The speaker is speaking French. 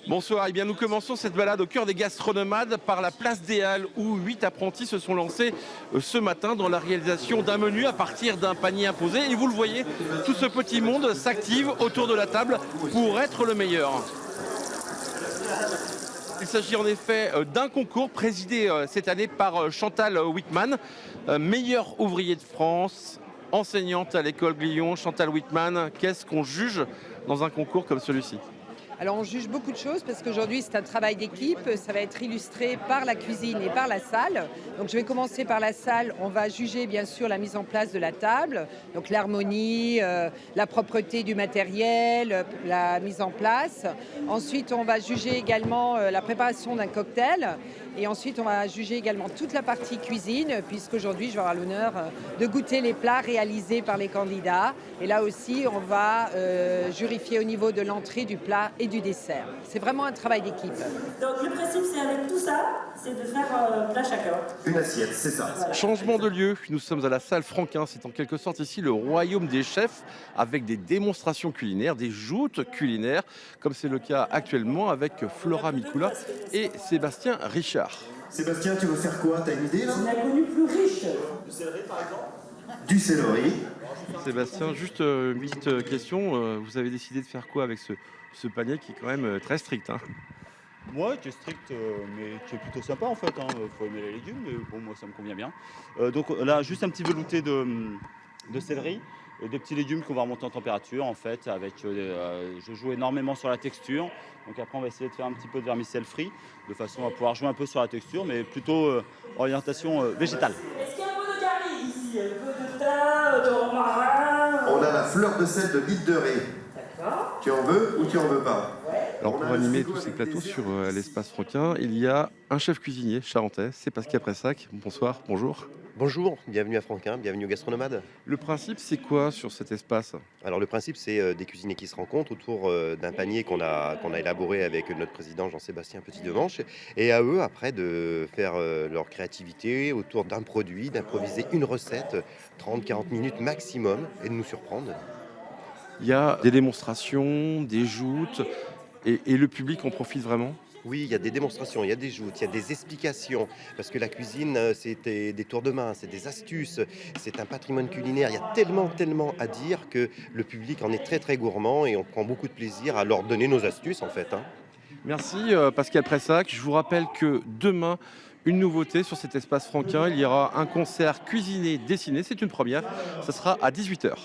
Bonsoir, eh bien nous commençons cette balade au cœur des gastronomades par la place des Halles où 8 apprentis se sont lancés ce matin dans la réalisation d'un menu à partir d'un panier imposé. Et vous le voyez, tout ce petit monde s'active autour de la table pour être le meilleur. Il s'agit en effet d'un concours présidé cette année par Chantal Wittmann, meilleure ouvrier de France, enseignante à l'école Glion. Chantal Wittmann, qu'est-ce qu'on juge dans un concours comme celui-ci ? Alors on juge beaucoup de choses parce qu'aujourd'hui c'est un travail d'équipe, ça va être illustré par la cuisine et par la salle. Donc je vais commencer par la salle, on va juger bien sûr la mise en place de la table, donc l'harmonie, la propreté du matériel, la mise en place. Ensuite on va juger également la préparation d'un cocktail et ensuite on va juger également toute la partie cuisine puisqu'aujourd'hui je vais avoir l'honneur de goûter les plats réalisés par les candidats. Et là aussi on va jurifier au niveau de l'entrée du plat et du dessert. C'est vraiment un travail d'équipe. Donc le principe, c'est avec tout ça, c'est de faire un plat chacun. Une assiette, c'est ça. Voilà. Changement de lieu, nous sommes à la salle Franquin, c'est en quelque sorte ici le royaume des chefs avec des démonstrations culinaires, des joutes culinaires, comme c'est le cas actuellement avec Flora Mikula et Sébastien Richard. Sébastien, tu veux faire quoi? T'as une idée là? On a connu plus riche. Du céleri par exemple? Du céleri. Sébastien, juste une petite question, vous avez décidé de faire quoi avec ce panier qui est quand même très strict, hein? Moi, qui est strict, mais qui est plutôt sympa en fait. Faut aimer les légumes, mais bon, moi ça me convient bien. Donc là, juste un petit velouté de céleri et des petits légumes qu'on va remonter en température en fait. Avec, je joue énormément sur la texture. Donc après, on va essayer de faire un petit peu de vermicelle frit, de façon à pouvoir jouer un peu sur la texture, mais plutôt orientation végétale. Est-ce qu'il y a un peu de curry ici? Un peu de thym, de romarin? On a la fleur de sel de l'île de Ré. D'accord. Tu en veux ou tu en veux pas? Alors pour animer tous ces plateaux sur l'espace Franquin, il y a un chef cuisinier charentais, Sébastien Pressac. Bonsoir, bonjour. Bonjour, bienvenue à Franquin, bienvenue au Gastronomade. Le principe, c'est quoi sur cet espace? Alors le principe, c'est des cuisiniers qui se rencontrent autour d'un panier qu'on a élaboré avec notre président Jean-Sébastien Petit-Demanche, et à eux après de faire leur créativité autour d'un produit, d'improviser une recette, 30-40 minutes maximum, et de nous surprendre. Il y a des démonstrations, des joutes, et le public en profite vraiment? Oui, il y a des démonstrations, il y a des joutes, il y a des explications, parce que la cuisine, c'est des tours de main, c'est des astuces, c'est un patrimoine culinaire. Il y a tellement à dire que le public en est très gourmand et on prend beaucoup de plaisir à leur donner nos astuces en fait, hein. Merci Pascal Pressac. Je vous rappelle que demain, une nouveauté sur cet espace Franquin, il y aura un concert cuisiné dessiné, c'est une première, ça sera à 18h.